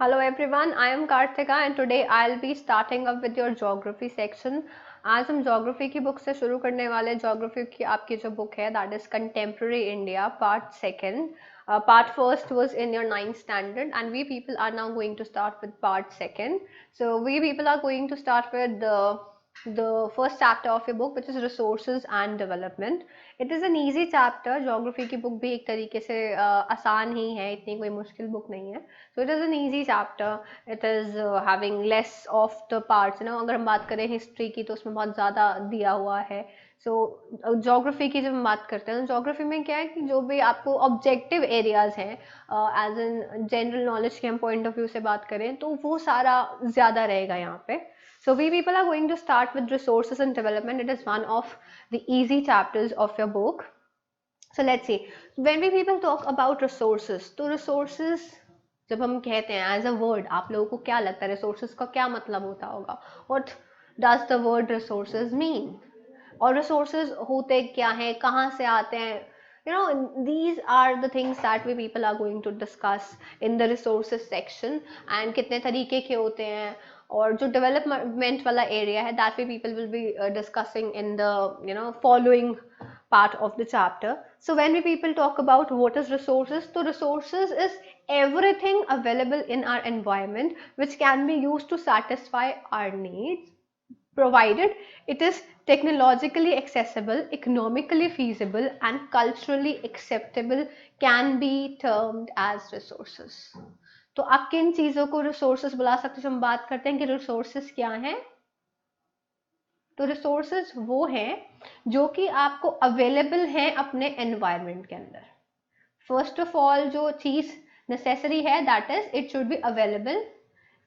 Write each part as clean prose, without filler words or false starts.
Hello everyone, I am Karthika and today I'll be starting up with your geography section. आज हम geography की book से शुरू करने वाले geography की आपकी जो बुक है that is Contemporary India part second. Part first was in your ninth standard and we people are now going to start with part second. So we people are going to start with the first chapter of your book which is resources and development. It is an easy chapter. Geography की book भी एक तरीके से आसान ही है, इतनी कोई मुश्किल बुक नहीं है. So it is an easy chapter. It is having less of the parts ना. अगर हम बात करें हिस्ट्री की तो उसमें बहुत ज़्यादा दिया हुआ है. सो जोग्राफी की जब हम बात करते हैं जोग्राफी में क्या है कि जो भी आपको ऑब्जेक्टिव एरियाज हैं एज एन जनरल नॉलेज के हम पॉइंट ऑफ व्यू से बात करें तो वो सारा ज़्यादा रहेगा यहाँ पे. So we people are going to start with resources and development. It is one of the easy chapters of your book. So let's see. When we people talk about resources, तो resources जब हम कहते हैं as a word, आप लोगों को क्या लगता है resources का क्या मतलब होता होगा? What does the word resources mean? और resources होते क्या हैं, कहाँ से आते हैं? These are the things that we people are going to discuss in the resources section. And कितने तरीके के होते हैं और जो development वाला area है that we people will be discussing in the following part of the chapter. So when we people talk about what is resources, so resources is everything available in our environment which can be used to satisfy our needs, provided it is technologically accessible, economically feasible and culturally acceptable, can be termed as resources. तो आप किन चीजों को resources बुला सकते हैं? हम बात करते हैं कि रिसोर्सेज क्या हैं. तो रिसोर्सेज वो हैं जो कि आपको अवेलेबल हैं अपने एनवायरनमेंट के अंदर. फर्स्ट ऑफ ऑल जो चीज नेसेसरी है that is it should be available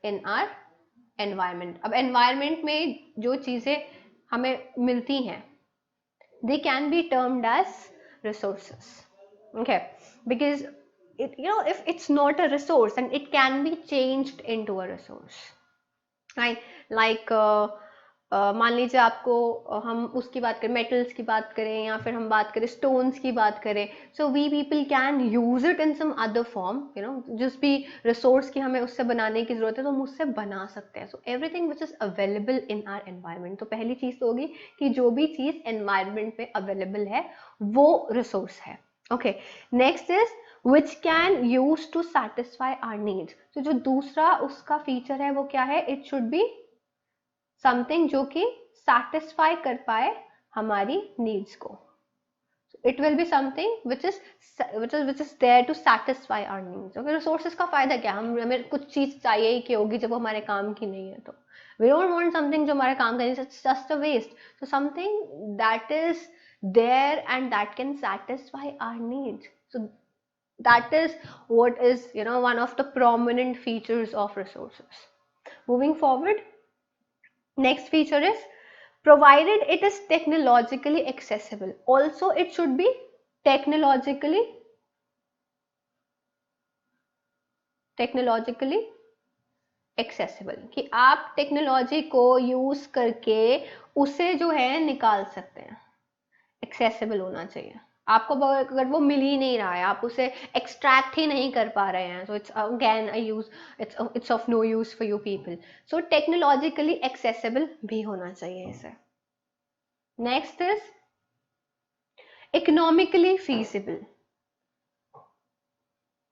in are environment. अब एनवायरनमेंट में जो चीजें हमें मिलती हैं they can be termed as resources. Okay, because if it's not a resource and it can be changed into a resource, right? Like मान लीजिए आपको हम उसकी बात करें, मेटल्स की बात करें या फिर हम बात करें स्टोन्स की बात करें, so we people can use it in some other form. जिस भी रिसोर्स की हमें उससे बनाने की जरूरत है तो हम उससे बना सकते हैं. So everything which is available in are environment. तो पहली चीज तो होगी कि जो भी चीज एनवायरनमेंट में अवेलेबल है वो रिसोर्स है. Okay, next is which can use to satisfy our needs. तो जो दूसरा उसका फीचर है वो क्या है? It should be something जो कि satisfy कर पाए हमारी needs को. It will be something which is there to satisfy our needs. Okay, resources का फायदा क्या? हमें कुछ चीज चाहिए ही क्यों होगी जब वो हमारे काम की नहीं है तो. We don't want something जो हमारे काम का नहीं. It's just a waste. So something that is there and that can satisfy our needs. So that is what is one of the prominent features of resources. Moving forward, next feature is provided it is technologically accessible. Also it should be technologically accessible, कि आप technology को use करके उसे जो है निकाल सकते हैं. एक्सेसिबल होना चाहिए आपको. अगर वो मिल ही नहीं रहा है, आप उसे एक्सट्रैक्ट ही नहीं कर पा रहे हैं, so it's again I use it's of no use for you people. So technologically accessible भी होना चाहिए इसे. Next is economically feasible.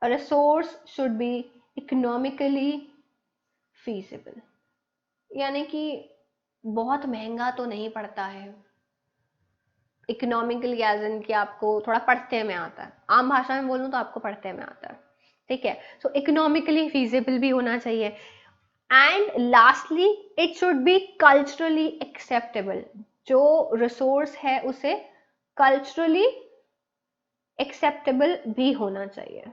A resource should be economically feasible. यानी कि बहुत महंगा तो नहीं पड़ता है. इकोनॉमिकली एज इन कि आपको थोड़ा पढ़ते में आता है. आम भाषा में बोलूँ तो आपको पढ़ते में आता है. ठीक है. सो इकोनॉमिकली फीजिबल भी होना चाहिए. And lastly it should be culturally acceptable. जो रिसोर्स है उसे कल्चरली एक्सेप्टेबल भी होना चाहिए.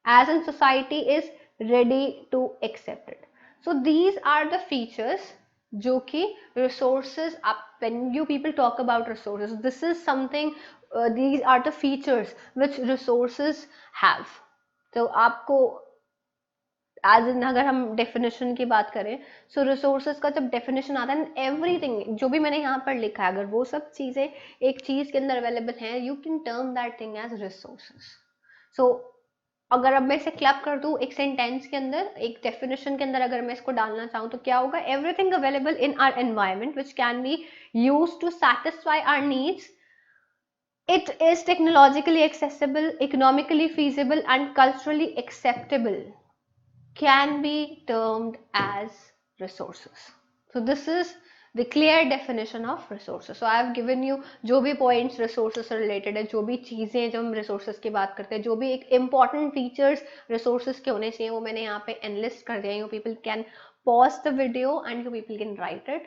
As in society is ready to accept it. So these are the features जो कि resources up, when you people talk about resources, this is something these are the features which resources have. तो आपको as in अगर हम definition की बात करें, सो resources का जब डेफिनेशन आता है एवरीथिंग जो भी मैंने यहाँ पर लिखा है अगर वो सब चीजें एक चीज के अंदर अवेलेबल हैं, you can term that thing as resources. So अगर अब मैं इसे क्लब कर दूं एक सेंटेंस के अंदर, एक डेफिनेशन के अंदर अगर मैं इसको डालना चाहूँ तो क्या होगा? Everything available in our environment which can be use to satisfy our needs, it is technologically accessible, economically feasible and culturally acceptable, can be termed as resources. So this is the clear definition of resources. So I have given you जो भी points resources से related है, जो भी चीजें जब हम resources की बात करते हैं, जो भी एक important features resources के होने चाहिए वो मैंने यहाँ पे enlist कर दिया. You people can pause the video and you people can write it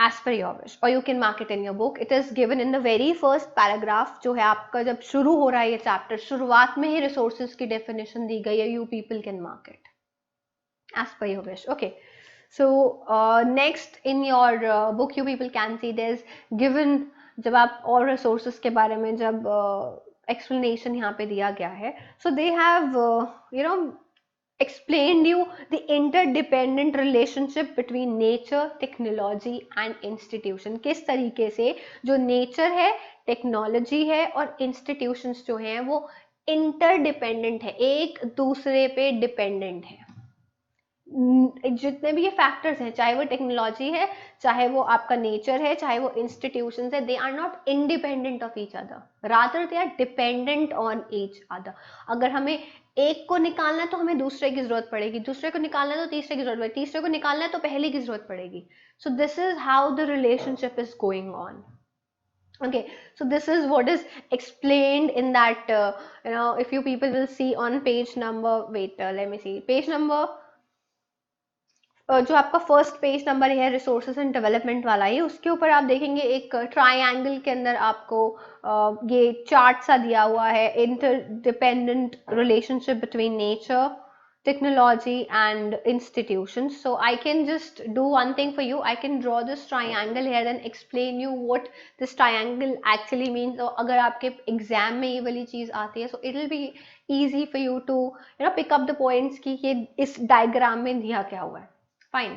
as per your wish, or you can mark it in your book. It is given in the very first paragraph. जो है आपका जब शुरू हो रहा है ये chapter, शुरुआत में ही resources की definition दी गई है. You people can mark it as per your wish. Okay, so next in your book you people can see there's given, जब आप और resources के बारे में जब explanation यहाँ पे दिया गया है, so they have you know explained you the interdependent relationship between nature, technology and institution. किस तरीके से जो nature है, technology है और institutions जो हैं वो interdependent है, एक दूसरे पे dependent है. जितने भी ये फैक्टर्स हैं, चाहे वो टेक्नोलॉजी है, चाहे वो आपका नेचर है, चाहे वो इंस्टीट्यूशंस है, they are not independent of each other, rather they are dependent on each other. अगर हमें एक को निकालना है तो हमें दूसरे की जरूरत पड़ेगी, दूसरे को निकालना है तो तीसरे की जरूरत पड़ेगी, तीसरे को निकालना है तो पहले की जरूरत पड़ेगी. सो this is how the relationship is going on. Okay, so this is what is explained in that if you people will see on page number, wait, let me see, page number जो आपका first page number है resources and development वाला ही, उसके ऊपर आप देखेंगे एक triangle के अंदर आपको ये चार्ट सा दिया हुआ है, interdependent relationship between nature, technology and institutions. So I can just do one thing for you. I can draw this triangle here and explain you what this triangle actually means. So अगर आपके exam में ये वाली चीज आती है, so it will be easy for you to pick up the points कि ये इस डायग्राम में दिया क्या हुआ है. Fine.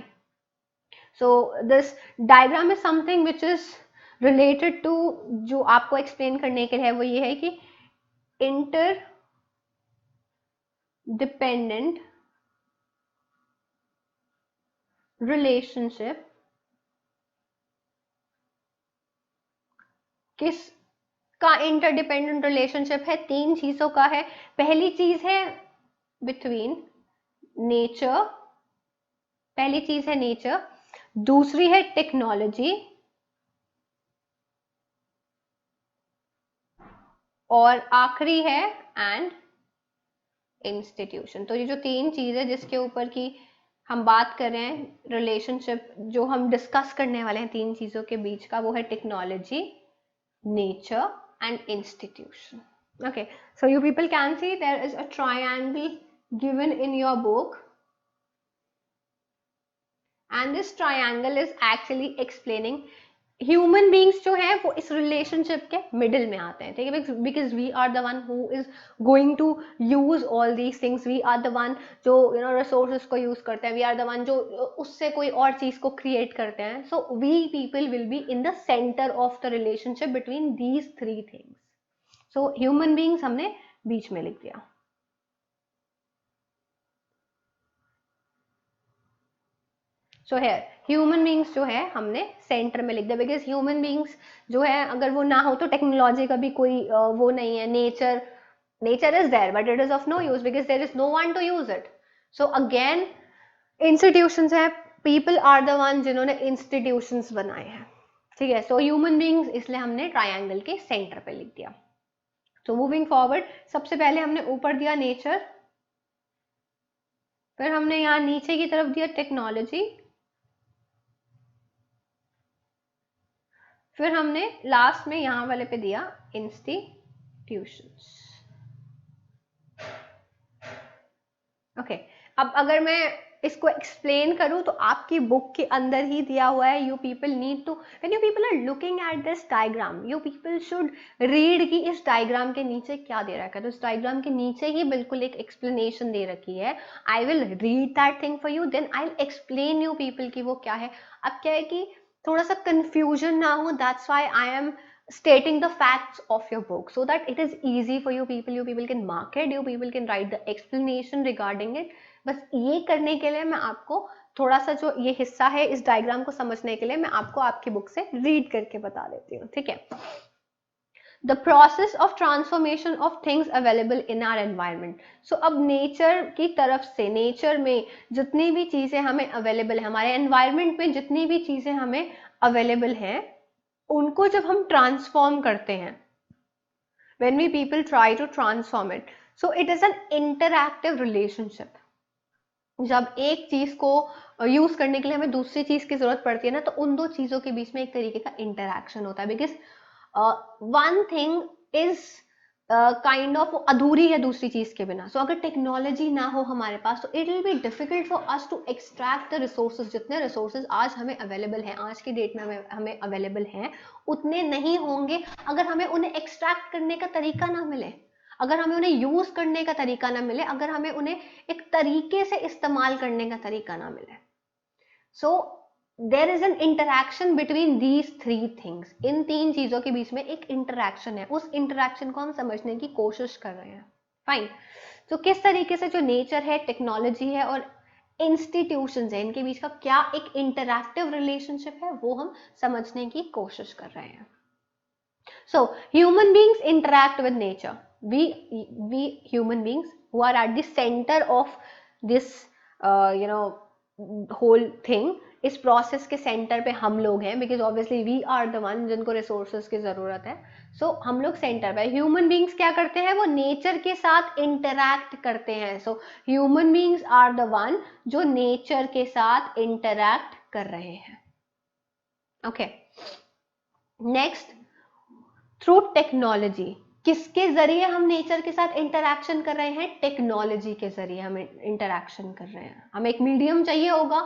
So this diagram is something which is related to, जो आपको explain करने के लिए है वो ये है कि interdependent relationship किस का interdependent relationship है? तीन चीजों का है. पहली चीज है between nature, पहली चीज है नेचर, दूसरी है टेक्नोलॉजी और आखिरी है एंड इंस्टीट्यूशन. तो ये जो तीन चीज है जिसके ऊपर की हम बात कर रहे हैं, रिलेशनशिप जो हम डिस्कस करने वाले हैं तीन चीजों के बीच का, वो है technology, nature and institution. Okay, so you people can see there is a triangle given in your book and this triangle is actually explaining human beings जो है वो इस रिलेशनशिप के मिडिल में आते हैं, ठीक है, because we are the one who is going to use all these things. We are the one जो रिसोर्सेज को यूज करते हैं, वी आर द वन जो उससे कोई और चीज को क्रिएट करते हैं. So we people will be in the centre of the relationship between these three things. So human beings हमने बीच में लिख दिया. सो है ह्यूमन बींग्स जो है हमने सेंटर में लिख दिया, बिकॉज ह्यूमन बींग्स जो है अगर वो ना हो तो टेक्नोलॉजी का भी कोई वो नहीं है. Nature is there but it is of no use because there is no one to use it. So again institutions है, पीपल आर द वन जिन्होंने इंस्टीट्यूशंस बनाए हैं, ठीक है. सो ह्यूमन बींग्स इसलिए हमने ट्राइंगल के सेंटर पे लिख दिया. तो मूविंग फॉरवर्ड, सबसे पहले हमने ऊपर दिया नेचर, फिर हमने यहाँ नीचे की तरफ दिया टेक्नोलॉजी, फिर हमने लास्ट में यहां वाले पे दिया इंस्टीट्यूशंस. ओके, अब अगर मैं इसको एक्सप्लेन करूं तो आपकी बुक के अंदर ही दिया हुआ है. You people need to, when you people are looking at this diagram, you people should read कि इस डायग्राम के नीचे क्या दे रखा है. तो इस डायग्राम के नीचे ही बिल्कुल एक एक्सप्लेनेशन दे रखी है. I will read that thing for you, then I will explain you people कि वो क्या है. अब क्या है कि थोड़ा सा कंफ्यूजन ना हो, that's why I am stating the facts of your book so that it is easy for you people can market, you people can write the explanation regarding it. बस ये करने के लिए मैं आपको थोड़ा सा जो ये हिस्सा है इस डायग्राम को समझने के लिए मैं आपको आपकी बुक से रीड करके बता देती हूँ, ठीक है। The process of transformation of things available in our environment. So अब नेचर की तरफ से, नेचर में जितनी भी चीजें हमें अवेलेबल है, हमारे एनवायरमेंट में जितनी भी चीजें हमें अवेलेबल हैं, उनको जब हम ट्रांसफॉर्म करते हैं, when we people try to transform it, so it is an interactive relationship। जब एक चीज को यूज करने के लिए हमें दूसरी चीज की जरूरत पड़ती है ना, तो उन दो चीजों के बीच में एक तरीके का इंटरैक्शन होता है, because one thing is kind of अधूरी है दूसरी चीज के बिना। सो अगर टेक्नोलॉजी ना हो हमारे पास, तो it will be difficult for us to extract the resources. जितने रिसोर्सेज आज हमें अवेलेबल हैं, आज की डेट में हमें अवेलेबल हैं, उतने नहीं होंगे अगर हमें उन्हें एक्सट्रैक्ट करने का तरीका ना मिले, अगर हमें उन्हें यूज करने का तरीका ना मिले, अगर हमें उन्हें एक तरीके से इस्तेमाल करने का तरीका ना मिले। So there is an interaction between these three things. इन तीन चीजों के बीच में एक इंटरैक्शन है, उस इंटरैक्शन को हम समझने की कोशिश कर रहे हैं। फाइन। तो किस तरीके से जो नेचर है, टेक्नोलॉजी है और इंस्टीट्यूशंस है, इनके बीच का क्या एक इंटरैक्टिव रिलेशनशिप है, वो हम समझने की कोशिश कर रहे हैं। So human beings interact with nature. We human beings who are at the center of this whole thing, इस प्रोसेस के सेंटर पे हम लोग हैं, because obviously we are the one जिनको रिसोर्सेज की जरूरत है। सो हम लोग सेंटर पे, ह्यूमन बींग्स क्या करते हैं, वो नेचर के साथ इंटरैक्ट करते हैं। So human beings are the one जो नेचर के साथ इंटरैक्ट कर रहे हैं। Okay, next, through technology. किसके जरिए हम नेचर के साथ इंटरैक्शन कर रहे हैं, टेक्नोलॉजी के जरिए हम इंटरैक्शन कर रहे हैं। हमें एक मीडियम चाहिए होगा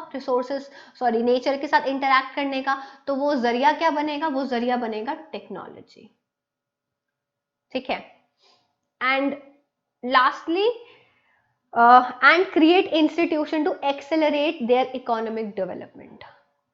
नेचर के साथ इंटरैक्ट करने का, तो वो जरिया क्या बनेगा, वो जरिया बनेगा टेक्नोलॉजी, ठीक है। And lastly, and create institution to accelerate their economic development.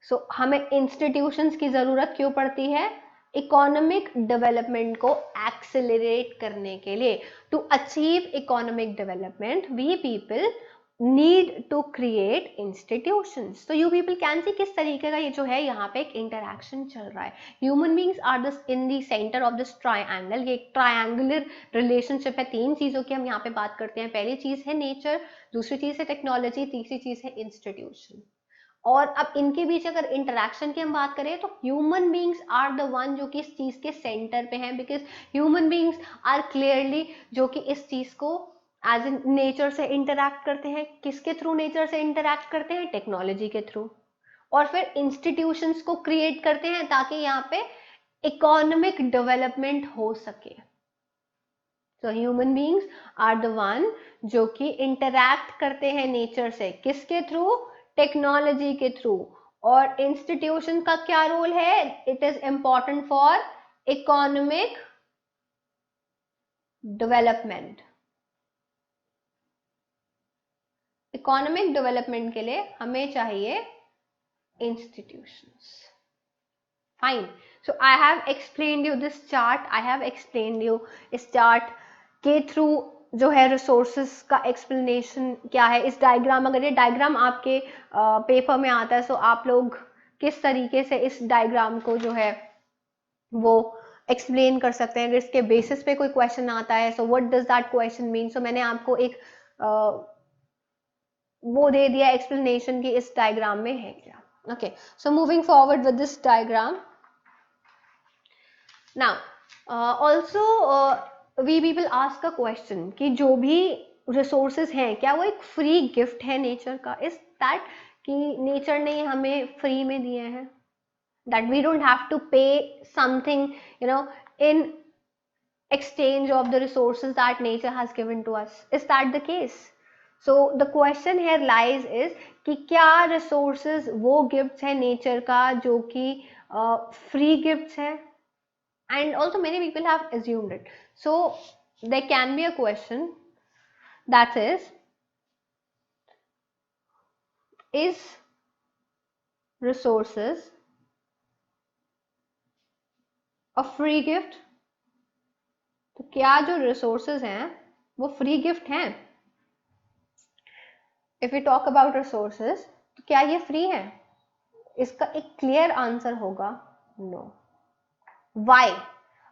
So हमें इंस्टीट्यूशंस की जरूरत क्यों पड़ती है, इकोनॉमिक डेवलपमेंट को एक्सेलरेट करने के लिए। To achieve economic development we people need to create institutions. तो यू पीपल कैन सी किस तरीके का ये जो है यहाँ पे एक इंटरैक्शन चल रहा है। Human beings are this in the centre of this triangle. ये एक ट्रायंगुलर रिलेशनशिप है, तीन चीजों की हम यहाँ पे बात करते हैं। पहली चीज है नेचर, दूसरी चीज है टेक्नोलॉजी, तीसरी चीज है इंस्टीट्यूशन। और अब इनके बीच अगर इंटरैक्शन की हम बात करें, तो human beings are the one जो कि इस चीज के सेंटर पे हैं, because human beings are clearly जो कि इस चीज को एज इन नेचर से इंटरैक्ट करते हैं। किसके थ्रू नेचर से इंटरैक्ट करते हैं, टेक्नोलॉजी के थ्रू। और फिर इंस्टीट्यूशंस को क्रिएट करते हैं ताकि यहाँ पे इकोनॉमिक डेवलपमेंट हो सके। तो human beings are the one जो कि इंटरैक्ट करते हैं नेचर से, किसके थ्रू, टेक्नोलॉजी के थ्रू। और इंस्टीट्यूशन का क्या रोल है, it is important for economic development. Economic development के लिए हमें चाहिए institutions. Fine. So I have explained you this chart, I have explained you इस चार्ट के थ्रू जो है रिसोर्सेज का एक्सप्लेनेशन क्या है। इस डायग्राम, अगर ये डायग्राम आपके पेपर में आता है, सो आप लोग किस तरीके से इस डायग्राम को जो है वो एक्सप्लेन कर सकते हैं। अगर इसके बेसिस पे कोई क्वेश्चन आता है, so what does that question mean. So मैंने आपको एक वो दे दिया एक्सप्लेनेशन की इस डायग्राम में है क्या। Okay, so moving forward with this diagram. Now also we people ask a question कि जो भी रिसोर्सेज हैं, क्या वो एक फ्री गिफ्ट है नेचर का। इज दैट कि नेचर ने हमें फ्री में दिए हैं, that we don't have to pay something in exchange of the resources that nature has given to us. Is that the case? So the question here lies is कि क्या resources वो gifts है nature का जो कि free gifts है। And also many people have assumed it. So there can be a question that is resources a free gift, तो क्या जो रिसोर्सेज हैं वो फ्री गिफ्ट हैं? If you talk about resources, तो क्या ये फ्री है? इसका एक क्लियर आंसर होगा no. Why?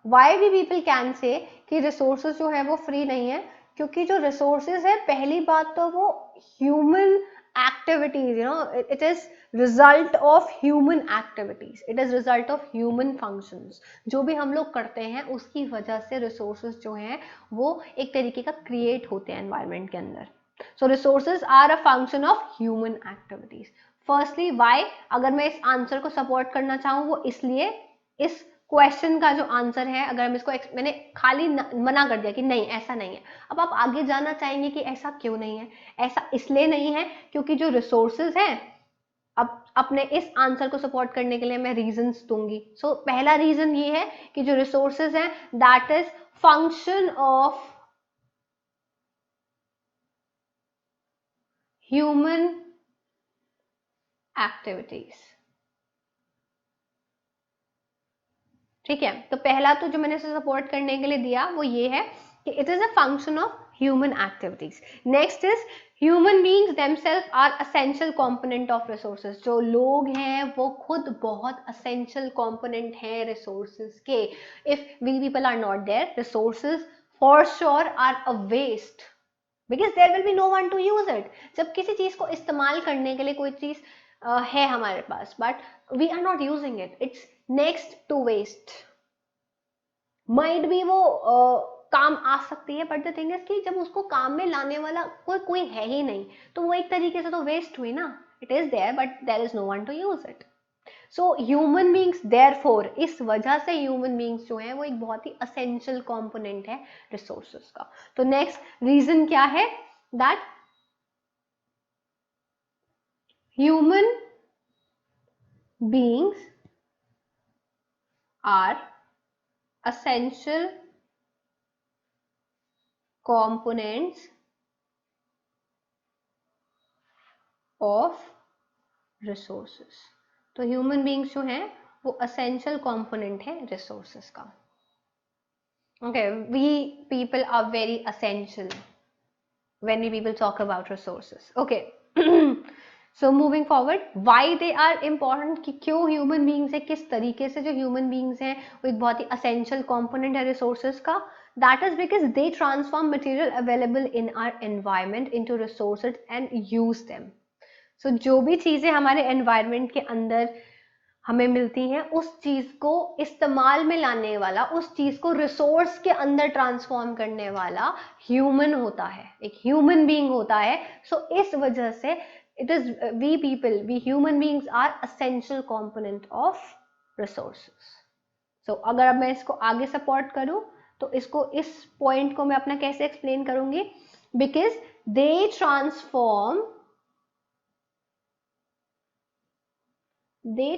Why we people can say कि रिसोर्सेज जो है वो फ्री नहीं है? क्योंकि जो रिसोर्सेज है, पहली बात तो वो human activities, you know, it is result of human activities, it is result of human functions. जो भी हम लोग करते हैं उसकी वजह से रिसोर्सेज जो हैं वो एक तरीके का क्रिएट होते हैं एनवायरनमेंट के अंदर। So resources are a function of human activities. Firstly why, अगर मैं इस आंसर को सपोर्ट करना चाहूँ वो इसलिए, इस क्वेश्चन का जो आंसर है, अगर हम इसको मैंने खाली मना कर दिया कि नहीं ऐसा नहीं है, अब आप आगे जानना चाहेंगे कि ऐसा क्यों नहीं है। ऐसा इसलिए नहीं है क्योंकि जो रिसोर्सेज हैं, अब अपने इस आंसर को सपोर्ट करने के लिए मैं रीजंस दूंगी। सो पहला रीजन ये है कि जो रिसोर्सेज हैं that is function of human activities. ठीक है, तो पहला तो जो मैंने इसे सपोर्ट करने के लिए दिया वो ये है कि it is a function of human activities. Next is human beings themselves are essential component of resources. जो लोग हैं वो खुद बहुत असेंशियल कंपोनेंट हैं रिसोर्सेज के। If we people are not there, resources for sure are a waste, because there will be no one to use it. जब किसी चीज को इस्तेमाल करने के लिए कोई चीज है हमारे पास but we are not using it, it's next to waste. Might भी वो काम आ सकती है, बट द थिंग इज कि जब उसको काम में लाने वाला कोई है ही नहीं, तो वो एक तरीके से तो वेस्ट हुई ना। It is there but there is no one to use it. So human beings therefore, इस वजह से ह्यूमन बींग्स जो है वो एक बहुत ही असेंशियल कंपोनेंट है रिसोर्सेज का। तो नेक्स्ट रीजन क्या है? That human beings are essential components of resources। तो ह्यूमन बींग्स जो हैं वो असेंशियल कंपोनेंट है रिसोर्सेस का। Okay, we people are very essential when we people talk about resources। okay so moving forward, why they are important, कि क्यों human beings है, किस तरीके से जो human beings हैं वो एक बहुत ही essential component है resources का। that is because they transform material available in our environment into resources and use them। so जो भी चीजें हमारे environment के अंदर हमें मिलती हैं उस चीज को इस्तेमाल में लाने वाला, उस चीज को रिसोर्स के अंदर ट्रांसफॉर्म करने वाला ह्यूमन होता है, एक ह्यूमन बीइंग होता है। सो इस वजह से it is we people, we human beings are essential component of resources. So अगर अब मैं इसको आगे सपोर्ट करूं तो इसको, इस पॉइंट को मैं अपना कैसे एक्सप्लेन करूंगी? Because they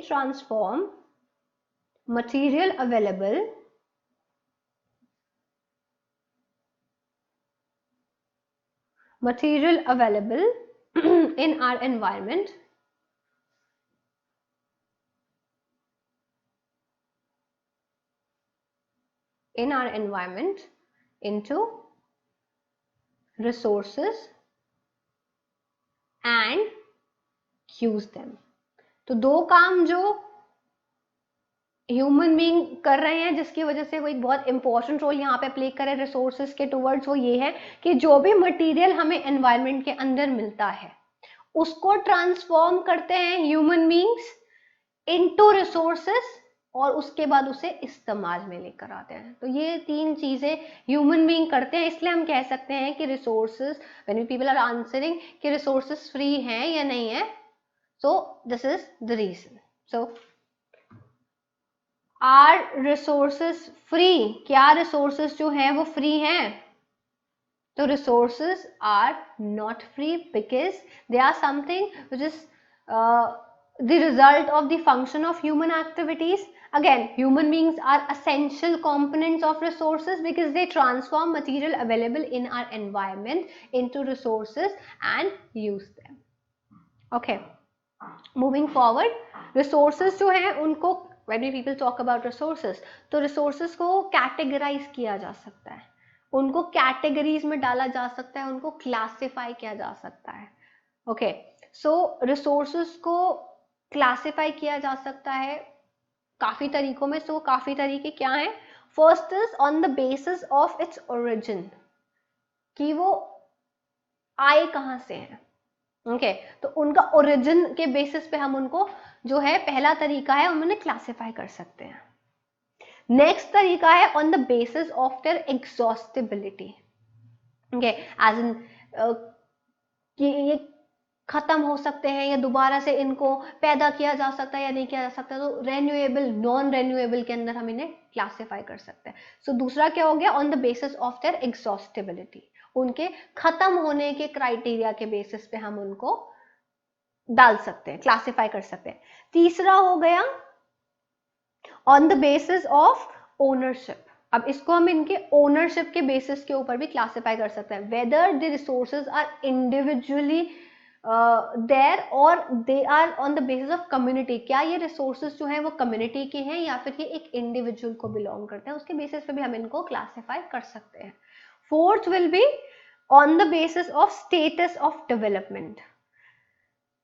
transform material available in our environment into resources and use them। तो दो काम जो ह्यूमन बीइंग कर रहे हैं जिसकी वजह से वो एक बहुत इंपॉर्टेंट रोल यहाँ पे प्ले करे रिसोर्सेज के टुवर्ड्स, वो ये है कि जो भी मटेरियल हमें एनवायरनमेंट के अंदर मिलता है उसको ट्रांसफॉर्म करते हैं ह्यूमन बीइंग्स इनटू रिसोर्सेस और उसके बाद उसे इस्तेमाल में लेकर आते हैं। तो ये तीन चीजें ह्यूमन बीइंग करते हैं, इसलिए हम कह सकते हैं कि resources, when people are answering कि रिसोर्सेज फ्री हैं या नहीं है, so this is the reason. So are resources free? क्या रिसोर्सेज जो हैं वो फ्री हैं? तो resources are not free because they are something which is the result of the function of human activities। again, human beings are essential components of resources because they transform material available in our environment into resources and use them। okay, moving forward, resources जो हैं उनको when we people talk about resources, तो resources को categorise किया जा सकता है, उनको कैटेगरीज में डाला जा सकता है, उनको क्लासिफाई किया जा सकता है। ओके, सो रिसोर्सेज को क्लासिफाई किया जा सकता है काफी तरीकों में। सो काफी तरीके क्या हैं? First is on the basis of its origin, कि वो आए कहां से हैं। ओके, तो उनका ओरिजिन के बेसिस पे हम उनको जो है पहला तरीका है उन्हें क्लासिफाई कर सकते हैं। नेक्स्ट तरीका है on the basis of their exhaustibility. Okay, as in कि ये खत्म हो सकते हैं या दोबारा से इनको पैदा किया जा सकता है या नहीं किया जा सकता, तो रेन्यूएबल नॉन रेन्यूएबल के अंदर हम इन्हें क्लासिफाई कर सकते हैं। सो दूसरा क्या हो गया? On the basis of their exhaustibility, उनके खत्म होने के क्राइटेरिया के बेसिस पे हम उनको डाल सकते हैं, क्लासिफाई कर सकते हैं। तीसरा हो गया on the basis of ownership. अब इसको हम इनके ओनरशिप के बेसिस के ऊपर भी क्लासिफाई कर सकते हैं, whether the resources are individually there और they are on the basis of community. क्या ये रिसोर्सेज जो है वो कम्युनिटी के हैं या फिर ये एक इंडिविजुअल को बिलोंग करते हैं, उसके बेसिस पे भी हम इनको क्लासिफाई कर सकते हैं। Fourth will be on the basis of status of development.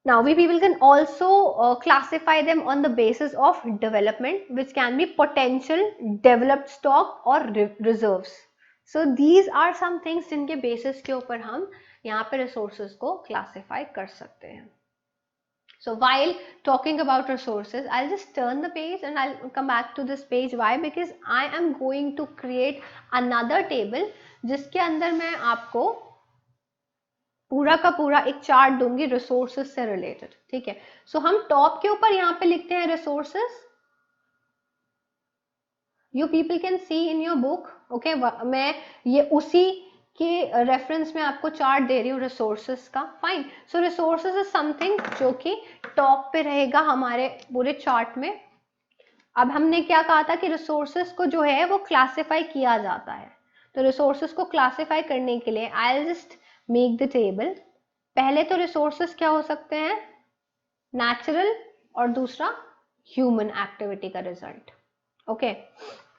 Now we people can also classify them on the basis of development, which can be potential, developed stock or reserves. So these are some things जिनके basis के ऊपर हम यहाँ पे resources को classify कर सकते हैं. So while talking about resources, I'll just turn the page and I'll come back to this page. Why? Because I am going to create another table जिसके अंदर मैं आपको पूरा का पूरा एक चार्ट दूंगी रिसोर्सेज से रिलेटेड, ठीक है। सो हम टॉप के ऊपर यहाँ पे लिखते हैं resources, you people can C in your book. Okay, मैं ये उसी के रेफरेंस में आपको चार्ट दे रही हूँ रिसोर्सेज का। Fine, so resources is something जो कि टॉप पे रहेगा हमारे पूरे चार्ट में। अब हमने क्या कहा था कि रिसोर्सेज को जो है वो क्लासिफाई किया जाता है, तो रिसोर्सेज को क्लासिफाई करने के लिए आई will just make the table. पहले तो रिसोर्सेज क्या हो सकते हैं? नेचुरल, और दूसरा ह्यूमन एक्टिविटी का रिजल्ट। ओके,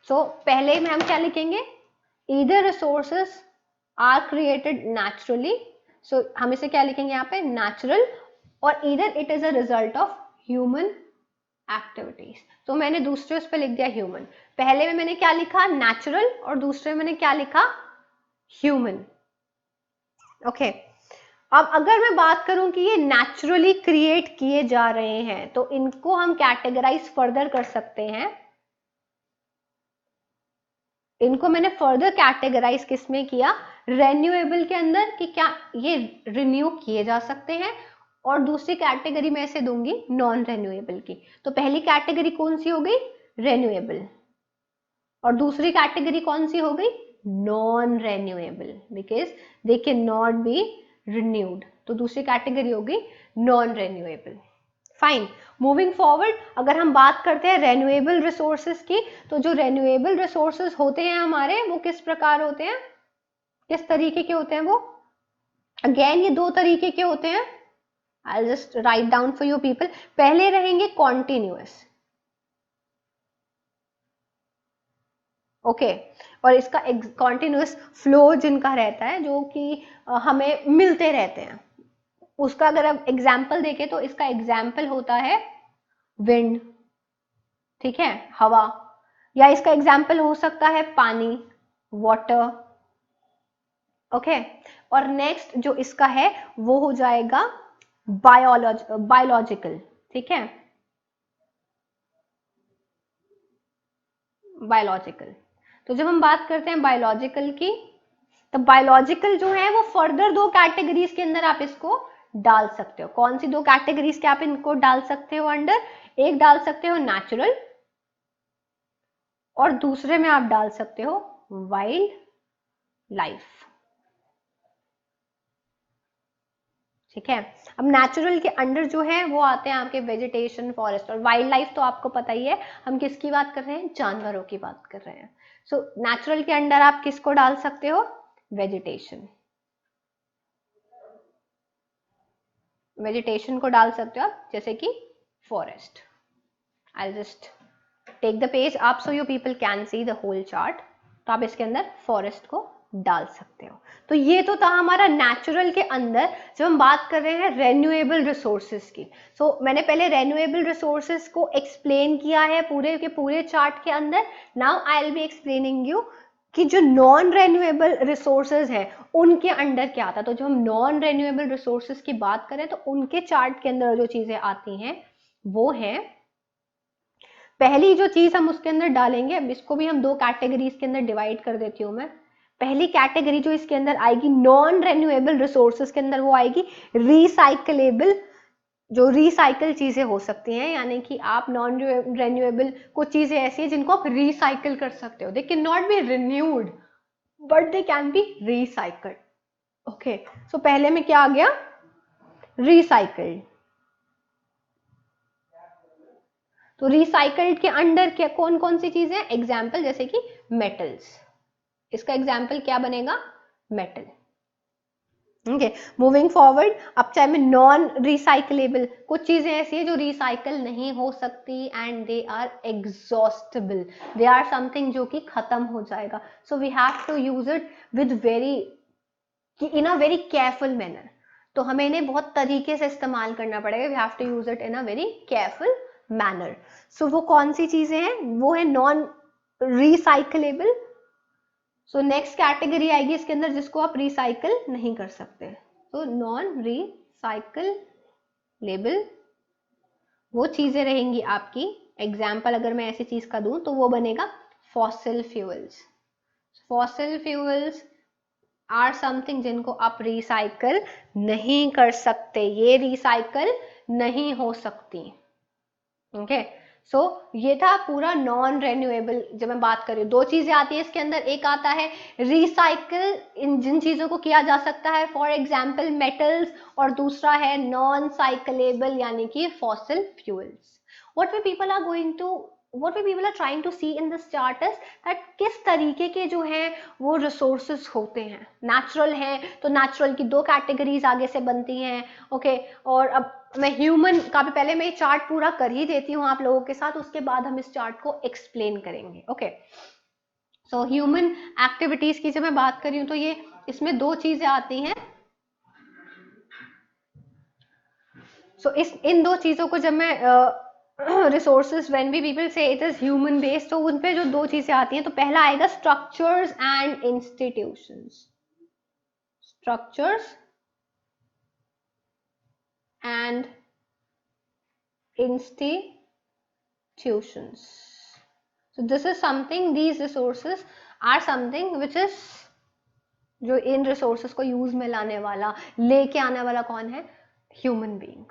सो पहले में हम क्या लिखेंगे? Either resources are created naturally, so हम इसे क्या लिखेंगे यहाँ पे? नेचुरल, और either it is a result of human activities. तो मैंने दूसरे उस पर लिख दिया ह्यूमन। पहले में मैंने क्या लिखा? नेचुरल, और दूसरे में मैंने क्या लिखा? ह्यूमन। ओके, अब अगर मैं बात करूं कि ये नेचुरली क्रिएट किए जा रहे हैं, तो इनको हम कैटेगराइज फर्दर कर सकते हैं। इनको मैंने फर्दर कैटेगराइज किसमें किया? रेन्यूएबल के अंदर, कि क्या ये रिन्यू किए जा सकते हैं, और दूसरी कैटेगरी में ऐसे दूंगी नॉन रेन्यूएबल की। तो पहली कैटेगरी कौन सी हो गई? रेन्यूएबल, और दूसरी कैटेगरी कौन सी हो गई? Non renewable, because they can not be renewed. तो दूसरी कैटेगरी होगी non renewable. Fine, moving forward, अगर हम बात करते हैं रेन्यूएबल रिसोर्सेज की, तो जो रेन्यूएबल रिसोर्सेज होते हैं हमारे, वो किस प्रकार होते हैं, किस तरीके के होते हैं वो? अगेन ये दो तरीके के होते हैं। I just write down for you people. पहले रहेंगे कॉन्टिन्यूअस, ओके, और इसका कॉन्टिन्यूअस फ्लो जिनका रहता है, जो कि हमें मिलते रहते हैं, उसका अगर आप एग्जाम्पल देखें तो इसका एग्जाम्पल होता है विंड, ठीक है, हवा, या इसका एग्जाम्पल हो सकता है पानी, वाटर। ओके, और नेक्स्ट जो इसका है वो हो जाएगा बायोलॉजिकल, ठीक है, बायोलॉजिकल। तो जब हम बात करते हैं बायोलॉजिकल की, तो बायोलॉजिकल जो है वो फर्दर दो कैटेगरीज के अंदर आप इसको डाल सकते हो। कौन सी दो कैटेगरीज के आप इनको डाल सकते हो अंडर? एक डाल सकते हो नेचुरल, और दूसरे में आप डाल सकते हो वाइल्ड लाइफ, ठीक है। अब नेचुरल के अंडर जो है वो आते हैं आपके वेजिटेशन, फॉरेस्ट, और वाइल्ड लाइफ तो आपको पता ही है हम किसकी बात कर रहे हैं? जानवरों की बात कर रहे हैं। सो नेचुरल के अंडर आप किसको डाल सकते हो? वेजिटेशन, वेजिटेशन को डाल सकते हो आप, जैसे कि forest. I just take the page up so you people can see the whole chart. तो आप इसके अंदर फॉरेस्ट को डाल सकते हो। तो ये तो था हमारा नेचुरल के अंदर जब हम बात कर रहे हैं रेन्यूएबल रिसोर्सेज की। मैंने पहले रेन्यूएबल रिसोर्सेज को एक्सप्लेन किया है पूरे के पूरे चार्ट के अंदर। Now I will be explaining you कि जो नॉन रेन्यूएबल रिसोर्सेज है उनके अंडर क्या आता है। तो जब हम नॉन रेन्यूएबल रिसोर्सेज की बात करें तो उनके चार्ट के अंदर जो चीजें आती हैं वो है, पहली जो चीज हम उसके अंदर डालेंगे, अब इसको भी हम दो कैटेगरीज के अंदर डिवाइड कर देती हूँ मैं। पहली कैटेगरी जो इसके अंदर आएगी नॉन रेन्यूएबल रिसोर्सेज के अंदर, वो आएगी रिसाइकलेबल, जो रिसाइकल चीजें हो सकती हैं, यानी कि आप नॉन रेन्यूएबल कुछ चीजें ऐसी हैं जिनको आप रिसाइकल कर सकते हो। They can not be renewed but they can be recycled. Okay, so पहले में क्या आ गया, रिसाइकल्ड। तो रिसाइकल्ड के अंडर क्या कौन कौन सी चीजें, एग्जाम्पल जैसे कि मेटल्स, इसका एग्जाम्पल क्या बनेगा, मेटल। ओके, मूविंग फॉरवर्ड, अब चाहे मैं नॉन रिसाइकलेबल, कुछ चीजें ऐसी है जो रिसाइकल नहीं हो सकती and they are exhaustible, they are something जो कि खत्म हो जाएगा। So we have to use it with very in a very careful manner. तो हमें इन्हें बहुत तरीके से इस्तेमाल करना पड़ेगा, we have to use it in a very careful manner. So वो कौन सी चीजें हैं, वो है non recyclable. So next category आएगी इसके अंदर जिसको आप रिसाइकल नहीं कर सकते। तो नॉन रिसाइकलेबल वो चीजें रहेंगी आपकी, एग्जाम्पल अगर मैं ऐसी चीज का दूं तो वो बनेगा fossil fuels. Fossil fuels are something जिनको आप रिसाइकल नहीं कर सकते, ये रिसाइकल नहीं हो सकती। ओके, सो ये था पूरा नॉन रेन्यूएबल। जब मैं बात करूँ दो चीजें आती है इसके अंदर, एक आता है रिसाइकल, इन जिन चीजों को किया जा सकता है, फॉर एग्जाम्पल मेटल्स, और दूसरा है नॉन साइकलेबल यानी कि fossil fuels. What we people are going to what we people are trying to see in this chart is that किस तरीके के जो हैं वो रिसोर्सेज होते हैं। नेचुरल हैं तो नेचुरल की दो कैटेगरीज आगे से बनती हैं। ओके, और अब मैं ह्यूमन का भी पहले मैं ये चार्ट पूरा कर ही देती हूँ आप लोगों के साथ, उसके बाद हम इस चार्ट को एक्सप्लेन करेंगे। ओके, सो ह्यूमन एक्टिविटीज की जब मैं बात कर रही हूँ तो ये इसमें दो चीजें आती हैं। सो इन दो चीजों को जब मैं रिसोर्सेज व्हेन वी पीपल से इट इज ह्यूमन बेस्ड, तो उन पे जो दो चीजें आती हैं, तो पहला आएगा structures and institutions. Structures and institutions. So this is something, these resources are something which is, जो इन resources को यूज में लाने वाला, लेके आने वाला कौन है, human being.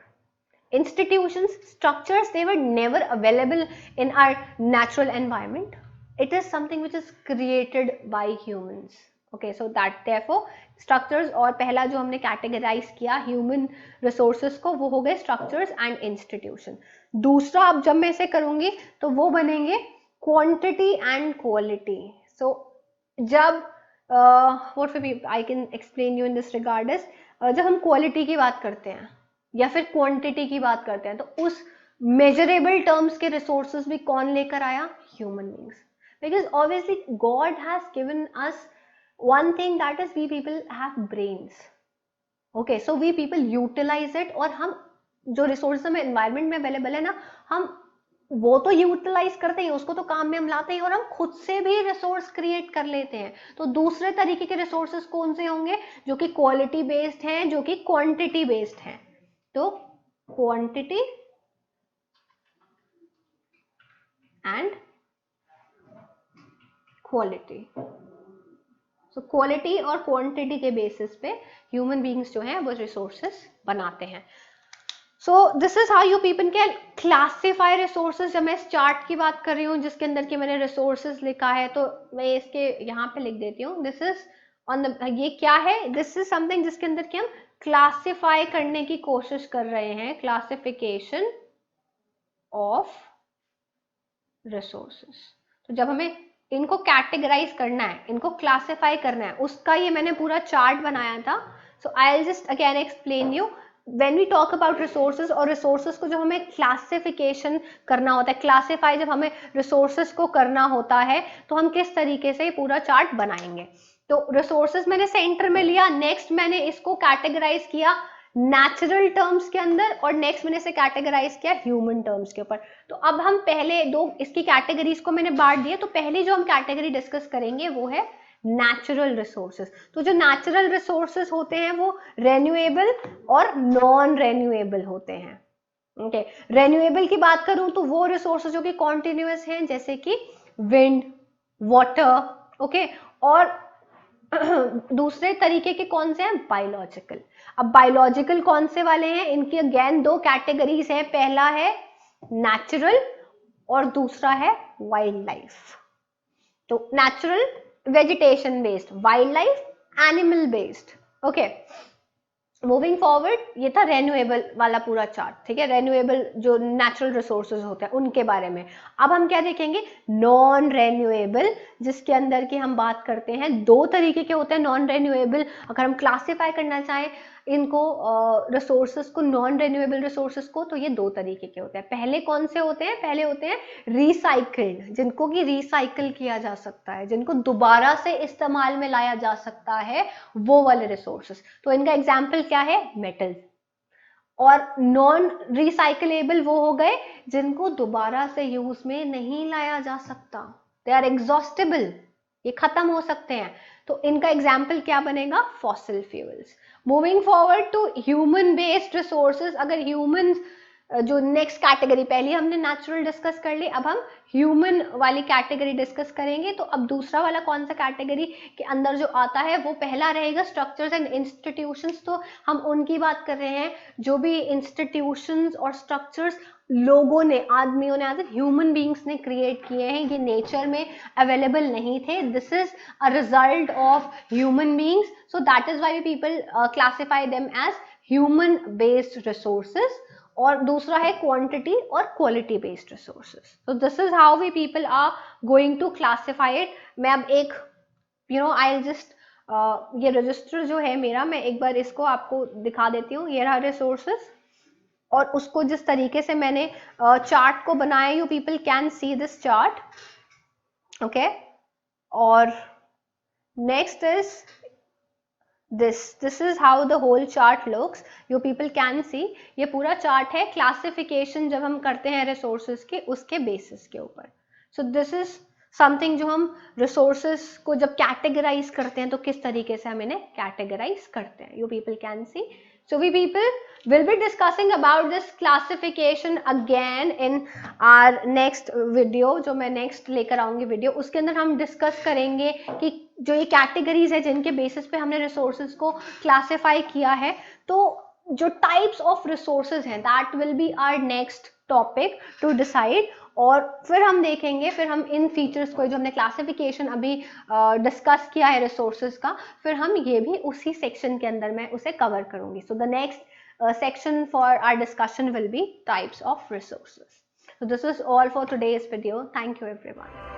Institutions, structures, they were never available in our natural environment. It is something which is created by humans. Okay, so that therefore structures, और पहला जो हमने कैटेगराइज किया ह्यूमन रिसोर्सेज को, वो हो गए स्ट्रक्चर्स एंड इंस्टीट्यूशन। दूसरा अब जब मैं इसे करूंगी तो वो बनेंगे क्वांटिटी एंड क्वालिटी। सो जब what I can explain you in this regard is, जब हम क्वालिटी की बात करते हैं या फिर क्वांटिटी की बात करते हैं, तो उस मेजरेबल टर्म्स के रिसोर्सेज भी कौन लेकर आया, human beings. Because obviously God has given us one thing, that is we people have brains. Okay, so we people utilize it, और हम जो रिसोर्स हमें एनवायरमेंट में अवेलेबल है ना, हम वो तो यूटिलाइज करते हैं, उसको तो काम में हम लाते हैं, और हम खुद से भी रिसोर्स क्रिएट कर लेते हैं। तो दूसरे तरीके के रिसोर्सेज कौन से होंगे, जो कि क्वालिटी बेस्ड हैं, जो कि क्वांटिटी बेस्ड हैं। तो quantity and quality. So quality और क्वांटिटी के बेसिस पे ह्यूमन बीइंग्स जो हैं वो रिसोर्सेस बनाते हैं। सो this is how you people can classify resources. जब मैं इस चार्ट की बात कर रही हूँ जिसके अंदर कि मैंने रिसोर्सेज लिखा है, तो मैं इसके यहाँ पे लिख देती हूँ, दिस इज ऑन द, ये क्या है, दिस इज समथिंग जिसके अंदर कि हम क्लासिफाई करने की कोशिश कर रहे हैं, क्लासिफिकेशन ऑफ रिसोर्सेज। तो जब हमें इनको कैटेगराइज करना है, इनको क्लासिफाई करना है, उसका ये मैंने पूरा चार्ट बनाया था। So I will just again explain you when we talk about resources, और रिसोर्सेज को जब हमें क्लासिफिकेशन करना होता है, क्लासिफाई जब हमें रिसोर्सेज को करना होता है, तो हम किस तरीके से पूरा चार्ट बनाएंगे। तो रिसोर्सेज मैंने सेंटर में लिया, नेक्स्ट मैंने इसको कैटेगराइज किया नेचुरल टर्म्स के अंदर, और नेक्स्ट मैंने इसे कैटेगराइज किया ह्यूमन टर्म्स के ऊपर। तो अब हम पहले दो इसकी कैटेगरीज को मैंने बांट दिया, तो पहली जो हम कैटेगरी डिस्कस करेंगे वो है नेचुरल रिसोर्सेज। तो जो नेचुरल रिसोर्सेज होते हैं वो रेन्यूएबल और नॉन रेन्यूएबल होते हैं। ओके, रेन्यूएबल की बात करूं तो वो रिसोर्सेज जो कि कॉन्टिन्यूअस हैं, जैसे कि विंड, वाटर, ओके, और दूसरे तरीके के कौन से हैं, बायोलॉजिकल। अब बायोलॉजिकल कौन से वाले हैं, इनकी अगेन दो कैटेगरीज हैं, पहला है नेचुरल और दूसरा है वाइल्ड लाइफ। तो natural vegetation based, wild life animal based. Okay, moving forward, ये था रेन्यूएबल वाला पूरा चार्ट, ठीक है, रेन्यूएबल जो नेचुरल रिसोर्सेज होते हैं उनके बारे में। अब हम क्या देखेंगे, नॉन रेन्यूएबल, जिसके अंदर की हम बात करते हैं, दो तरीके के होते हैं नॉन रेन्यूएबल। अगर हम क्लासिफाई करना चाहें इनको रिसोर्सेज को, नॉन रेन्यूएबल रिसोर्सेज को, तो ये दो तरीके के होते हैं। पहले कौन से होते हैं, पहले होते हैं रिसाइकिल्ड, जिनको कि रिसाइकिल किया जा सकता है, जिनको दोबारा से इस्तेमाल में लाया जा सकता है, वो वाले रिसोर्सेज। तो इनका एग्जाम्पल क्या है, मेटल। और नॉन रिसाइकलेबल वो हो गए जिनको दोबारा से यूज में नहीं लाया जा सकता, दे आर एग्जॉस्टेबल, ये खत्म हो सकते हैं। तो इनका एग्जाम्पल क्या बनेगा, fossil fuels. Moving forward to human based resources, अगर ह्यूमन जो नेक्स्ट कैटेगरी, पहले हमने नेचुरल डिस्कस कर ली, अब हम ह्यूमन वाली कैटेगरी डिस्कस करेंगे। तो अब दूसरा वाला कौन सा कैटेगरी के अंदर जो आता है वो पहला रहेगा स्ट्रक्चर्स एंड इंस्टीट्यूशंस। तो हम उनकी बात कर रहे हैं जो भी इंस्टीट्यूशंस और स्ट्रक्चर्स लोगों ने, आदमियों ने, ह्यूमन बींग्स ने क्रिएट किए हैं, ये नेचर में अवेलेबल नहीं थे, this is a result of human beings, so that is why people classify them as human based resources. और दूसरा है क्वांटिटी और क्वालिटी बेस्ड रिसोर्सेज। तो this is how we people are going to classify it. मैं अब एक I just ये register जो है मेरा, मैं एक बार इसको आपको दिखा देती हूँ। ये रहा रिसोर्सेज, और उसको जिस तरीके से मैंने चार्ट को बनाया, you people can see this chart, okay. और next is this is how the whole chart looks, you people can see। ये पूरा चार्ट है क्लासिफिकेशन जब हम करते हैं रिसोर्सेज के, उसके बेसिस के ऊपर। सो दिस इज समथिंग जो हम रिसोर्सेज को जब कैटेगराइज करते हैं तो किस तरीके से हम इन्हें कैटेगराइज करते हैं, you people can C. So we people will be discussing about this classification again in our next video, जो मैं next लेकर आऊंगी वीडियो, उसके अंदर हम डिस्कस करेंगे कि जो ये कैटेगरीज है जिनके बेसिस पे हमने रिसोर्सेज को क्लासिफाई किया है, तो जो टाइप्स ऑफ रिसोर्सेज हैं that will be our next topic to decide. और फिर हम देखेंगे, फिर हम इन फीचर्स को जो हमने क्लासिफिकेशन अभी डिस्कस किया है रिसोर्सेज का, फिर हम ये भी उसी सेक्शन के अंदर मैं उसे कवर करूंगी। So the next section for our discussion will be types of resources. So this is all for today's video. Thank you everyone.